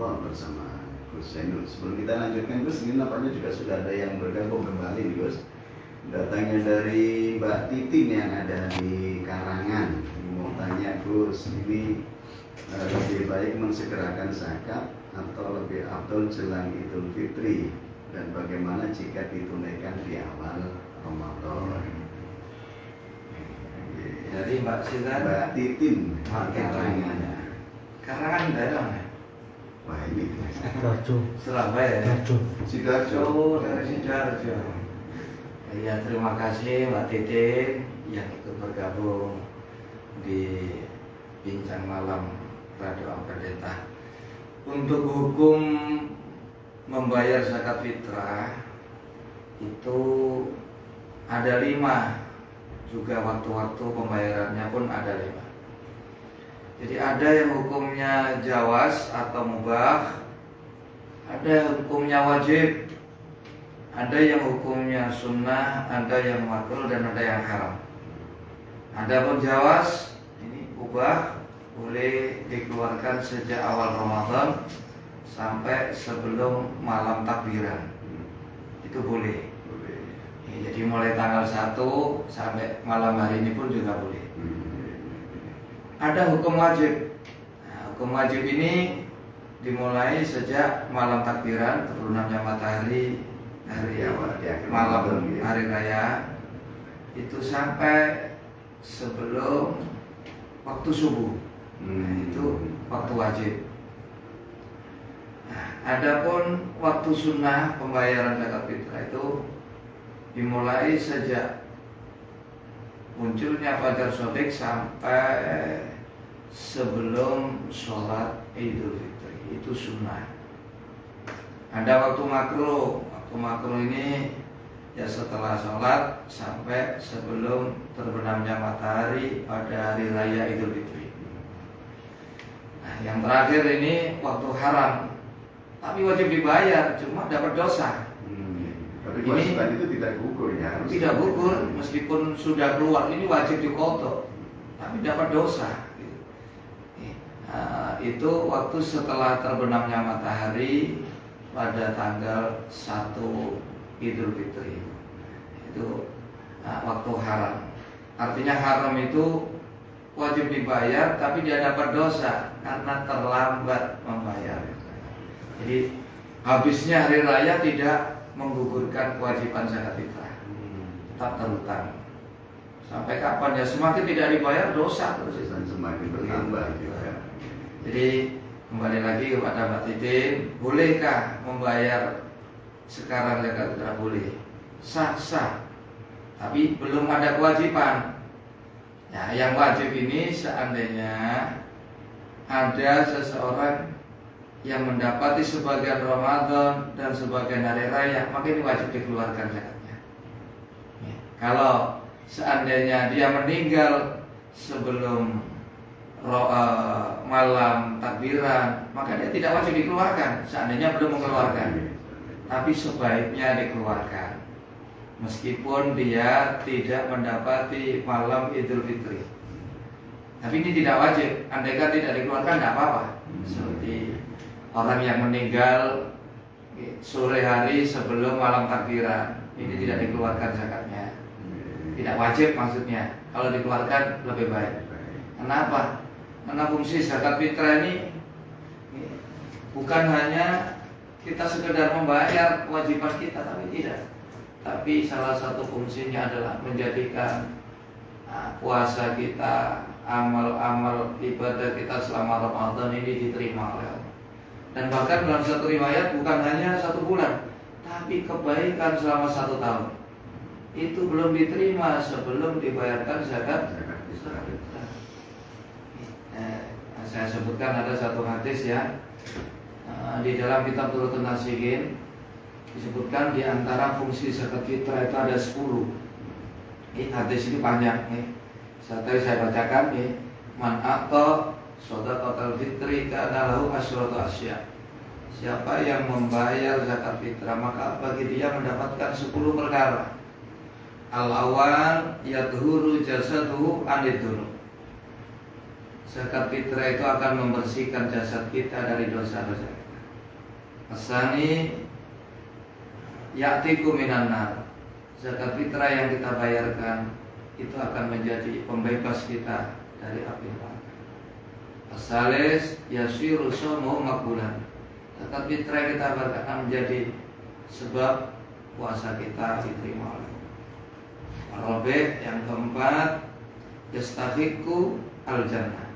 Ramadan bersama Gus Zainul. Sebelum kita lanjutkan Gus, ini nampaknya juga sudah ada yang bergabung kembali nih Gus. Datangnya dari Mbak Titin yang ada di Karangan. Mau tanya Gus, ini lebih baik mensegerakan zakat atau lebih afdol jelang Idul Fitri, dan bagaimana jika ditunaikan di awal Ramadan? Jadi Mbak Titin Karangan. Karangan daerah mana? Wah ini Sidoarjo. Surabaya ya? Sidoarjo. Oh, dari Sidoarjo. Ya, terima kasih Mbak Titin yang ikut bergabung di bincang malam Radio Pendeta. Untuk hukum membayar zakat fitrah itu ada 5, juga waktu-waktu pembayarannya pun ada 5. Jadi ada yang hukumnya jawaz atau mubah, ada hukumnya wajib, ada yang hukumnya sunnah, ada yang makruh, dan ada yang haram. Adapun jawaz ini mubah, boleh dikeluarkan sejak awal Ramadan sampai sebelum malam takbiran. Itu boleh. Ya, jadi mulai tanggal 1 sampai malam hari ini pun juga boleh. Ada hukum wajib. Nah, hukum wajib ini dimulai sejak malam takbiran, terbenamnya matahari hari malam hari raya itu sampai sebelum waktu subuh. Nah, itu waktu wajib. Nah, adapun waktu sunnah pembayaran zakat fitrah itu dimulai sejak munculnya fajar shadiq sampai sebelum sholat Idul Fitri, itu sunnah. Ada waktu makruh. Waktu makruh ini ya setelah sholat sampai sebelum terbenamnya matahari pada hari raya Idul Fitri. Nah, yang terakhir ini waktu haram, tapi wajib dibayar, cuma dapat dosa. Tapi kewajiban itu tidak gugur ya? Tidak gugur, meskipun sudah keluar, ini wajib diqadha, tapi dapat dosa. Itu waktu setelah terbenamnya matahari pada tanggal 1 Idul Fitri. Itu waktu haram. Artinya haram itu wajib dibayar, tapi dia dapat dosa karena terlambat membayar. Jadi habisnya hari raya tidak menggugurkan kewajiban zakat fitrah, tetap terutang. Sampai kapan ya? Semakin tidak dibayar dosa terus. Semakin bertambah juga. Jadi kembali lagi kepada Mbak Titin, bolehkah membayar sekarang zakat fitrah? Boleh, sah-sah, tapi belum ada kewajiban. Nah, yang wajib ini seandainya ada seseorang yang mendapati sebagian Ramadan dan sebagian hari raya, maka ini wajib dikeluarkan zakatnya. Kalau seandainya dia meninggal sebelum malam takbiran, maka dia tidak wajib dikeluarkan seandainya belum mengeluarkan. Tapi sebaiknya dikeluarkan meskipun dia tidak mendapati malam Idul Fitri. Tapi ini tidak wajib, andaikan tidak dikeluarkan tidak apa-apa. Seperti orang yang meninggal sore hari sebelum malam takbiran, ini tidak dikeluarkan zakatnya. Tidak wajib maksudnya. Kalau dikeluarkan lebih baik. Kenapa? Karena fungsi zakat fitrah ini bukan hanya kita sekedar membayar kewajiban kita, tapi tidak. Tapi salah satu fungsinya adalah menjadikan puasa kita, amal-amal ibadah kita selama Ramadan ini diterima oleh Allah. Dan bahkan dalam satu riwayat bukan hanya 1 bulan, tapi kebaikan selama 1 tahun itu belum diterima sebelum dibayarkan zakat fitrah. Saya sebutkan ada satu hadis ya, di dalam kitab Turutun Nasihin disebutkan di antara fungsi zakat fitrah itu ada 10. Hadis ini panjang nih. Saya bacakan nih. Man aqta shadaqatul fitri kana lahu asyratu asya. Siapa yang membayar zakat fitrah, maka bagi dia mendapatkan 10 perkara. Al-awwal yadhuru jasaduhu anidunub. Zakat fitrah itu akan membersihkan jasad kita dari dosa-dosa kita. Asani ya'tiku minan nar. Zakat fitrah yang kita bayarkan itu akan menjadi pembebas kita dari api neraka. Asalis yasiru shaumuhu maqbulan. Zakat fitrah yang kita bayarkan akan menjadi sebab puasa kita diterima oleh Allah. Arabi yang keempat, yastahiqu al-jannah.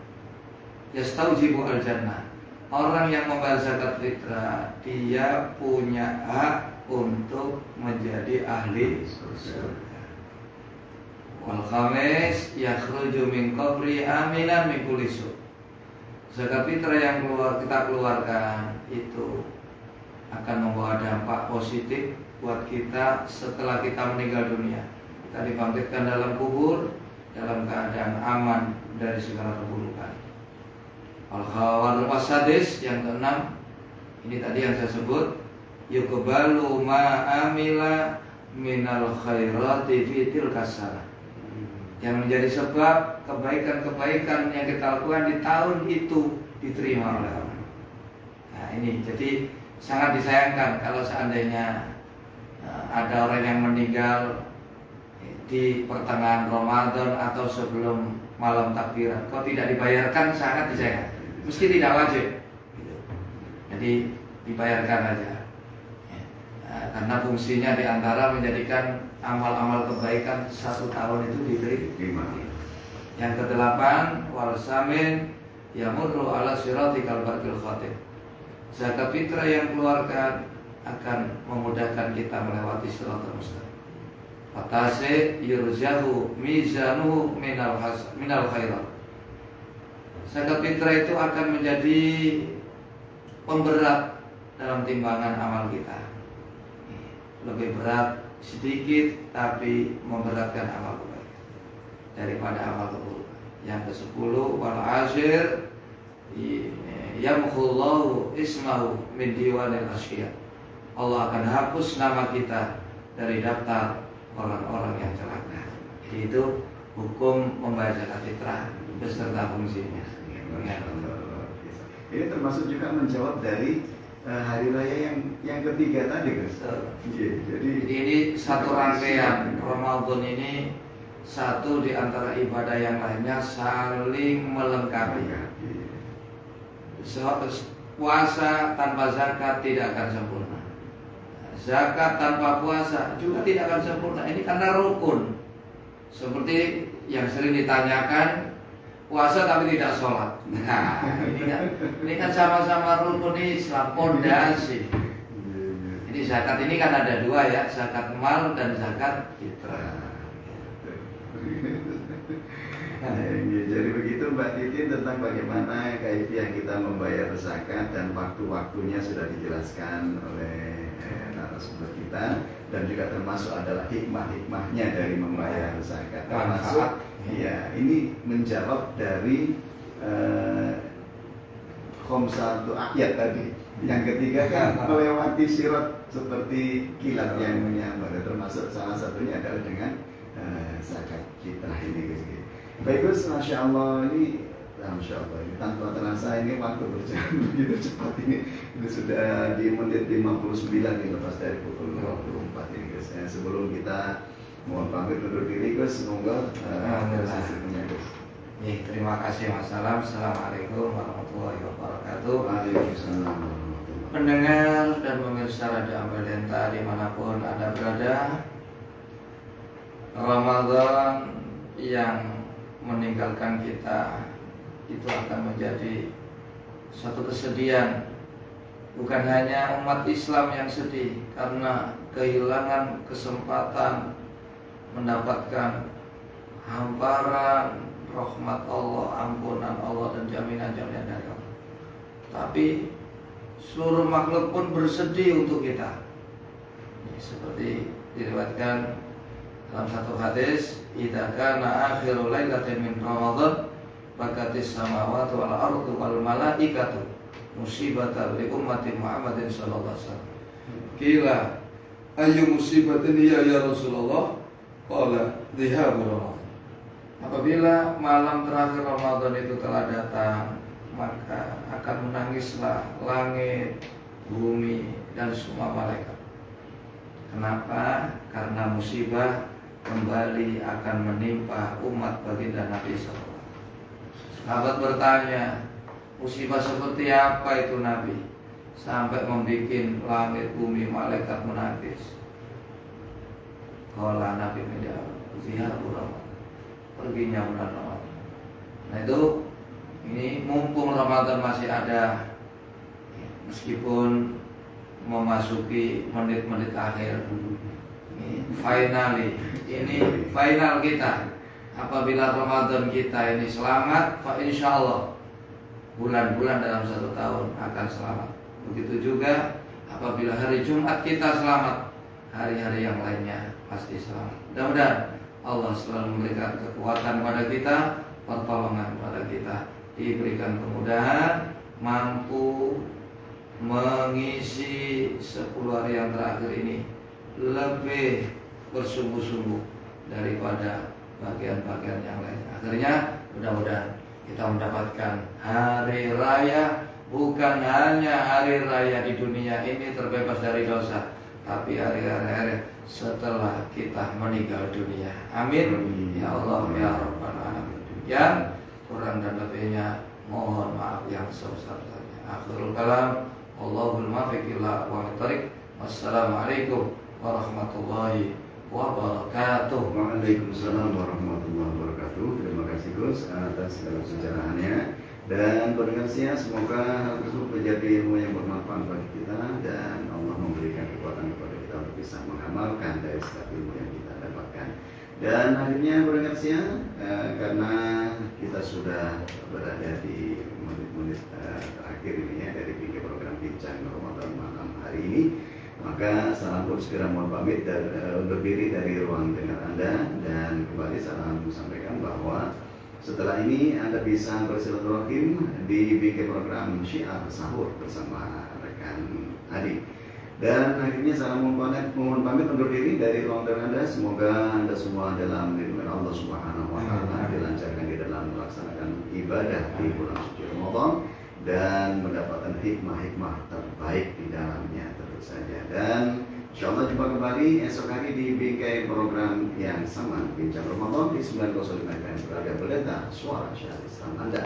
Yastaujibu al-jannah. Orang yang membayar zakat fitrah, dia punya hak untuk menjadi ahli surga. Wal khamis yakhruju min qabri aminan min kulli su'. Zakat fitrah yang kita keluarkan itu akan membawa dampak positif buat kita setelah kita meninggal dunia. Kita dibangkitkan dalam kubur dalam keadaan aman dari segala keburukan. Al-khawar wasadis yang keenam, ini tadi yang saya sebut, yuqbalu ma amila minal khairati fi tilka sanah. Yang menjadi sebab kebaikan-kebaikan yang kita lakukan di tahun itu diterima oleh Allah. Nah, ini jadi sangat disayangkan kalau seandainya ada orang yang meninggal di pertengahan Ramadan atau sebelum malam takbiran, kok tidak dibayarkan, sangat disayangkan. Meski tidak wajib, jadi dibayarkan aja. Karena fungsinya diantara menjadikan amal-amal kebaikan satu tahun itu diterima. Yang kedelapan, wal samin yamurru ala sirati kal barqil khatib. Zakat fitrah yang keluarkan akan memudahkan kita melewati siratal mustaqim. Fatase yurjahu mizanuhu minal khairat. Zakat fitrah itu akan menjadi pemberat dalam timbangan amal kita. Lebih berat sedikit tapi memberatkan amal kebaikan daripada amal keburukan. Yang ke-10, wal ashir yamhullahu ismahu min diwanil asyiah. Allah akan hapus nama kita dari daftar orang-orang yang celaka. Jadi itu hukum membayar zakat fitrah beserta fungsinya. Ini termasuk juga menjawab dari hari raya yang ketiga tadi, guys. Jadi ini satu rangkaian. Ramadan ini satu di antara ibadah yang lainnya saling melengkapi. Puasa tanpa zakat tidak akan sempurna. Zakat tanpa puasa juga tidak akan sempurna. Ini karena rukun. Seperti yang sering ditanyakan, puasa tapi tidak sholat. Nah, ini kan sama-sama rukun Islam, pondasi. Jadi zakat ini kan ada dua ya, zakat mal dan zakat fitrah. Jadi begitu Mbak Titin tentang bagaimana kaifiah kita membayar zakat dan waktu-waktunya sudah dijelaskan oleh narasumber kita, dan juga termasuk adalah hikmah-hikmahnya dari membayar zakat. Termasuk ya ini menjawab dari khomsatu ayat tadi. Yang ketiga kan melewati sirat seperti kilat yang menyambar. Termasuk salah satunya adalah dengan zakat fitrah ini, guys. Baik Gus, Masya Allah ini, Masya Allah ini tanpa terasa ini waktu berjalan begitu cepat ini. Ini sudah di menit 59 nih, lepas dari pukul 24 ini, Gus. Sebelum kita mohon pamit undur diri, Gus, semoga hasilnya, Gus. Terima kasih Mas Salam. Assalamualaikum warahmatullahi wabarakatuh. Waalaikumsalam. Pendengar dan pemirsa Radio Ambedenta dimanapun Anda berada, Ramadan yang meninggalkan kita itu akan menjadi satu kesedihan. Bukan hanya umat Islam yang sedih karena kehilangan kesempatan mendapatkan hamparan rahmat Allah, ampunan Allah dan jaminan-jaminan dari Allah, tapi seluruh makhluk pun bersedih untuk kita. Seperti diriwayatkan dalam satu hadis, idza kana akhiru lailatin min Ramadan bakatis samawati wal ardu wal malaikatu musibatan li ummati Muhammadin sallallahu alaihi wasallam. Qila ayyu musibatin ya Rasulullah? Qala dhihabu Ramadan. Apabila malam terakhir Ramadan itu telah datang, maka akan menangislah langit, bumi, dan semua malaikat. Kenapa? Karena musibah kembali akan menimpa umat baginda Nabi SAW. Sahabat bertanya, musibah seperti apa itu Nabi? Sampai membuat langit bumi malaikat menangis. Kalau Nabi menjawab, zihabu Ramadan, perginya bulan Ramadan. Nah itu, ini mumpung Ramadan masih ada, meskipun memasuki menit-menit akhir, ini final kita. Apabila Ramadan kita ini selamat, insya Allah bulan-bulan dalam 1 tahun akan selamat. Begitu juga apabila hari Jumat kita selamat, hari-hari yang lainnya pasti selamat. Mudah-mudahan Allah selalu memberikan kekuatan pada kita, pertolongan pada kita, diberikan kemudahan, mampu mengisi 10 hari yang terakhir ini lebih bersungguh-sungguh daripada bagian-bagian yang lain. Akhirnya mudah-mudahan kita mendapatkan hari raya, bukan hanya hari raya di dunia ini terbebas dari dosa, tapi hari-hari setelah kita meninggal dunia. Amin. Ya Allah ya Rabbal Alamin. Yang kurang dan lebihnya mohon maaf yang sebesar-besarnya. Akhirul kalam, Allahul muwaffiq ila aqwamit thoriq. Wassalamualaikum warahmatullahi wabarakatuh. Waalaikumsalam warahmatullahi wabarakatuh. Terima kasih Gus atas segala pencerahannya. Dan pendengar sia, semoga hal tersebut menjadi ilmu yang bermanfaat bagi kita dan Allah memberikan kekuatan kepada kita untuk bisa mengamalkan dari setiap ilmu yang kita dapatkan. Dan akhirnya pendengar sia, karena kita sudah berada di menit-menit terakhir ini ya dari program Bincang Ramadan malam hari ini, maka salam pun segera mohon pamit dan undur diri dari ruang dengar Anda, dan kembali salam sampaikan bahwa setelah ini Anda bisa bersilaturahim di bikin program Syiar Sahur bersama rekan Adi. Dan akhirnya salam mohon pamit undur diri dari ruang dengar Anda. Semoga Anda semua dalam lindungan Allah Subhanahu wa taala, dilancarkan di dalam melaksanakan ibadah di bulan suci Ramadan dan mendapatkan hikmah-hikmah terbaik di dalamnya tentu saja. Dan insyaallah jumpa kembali esok hari di bingkai program yang sama, Bincang Ramadan di 905 FM Radio Pelita Suara Syariah Islam Anda.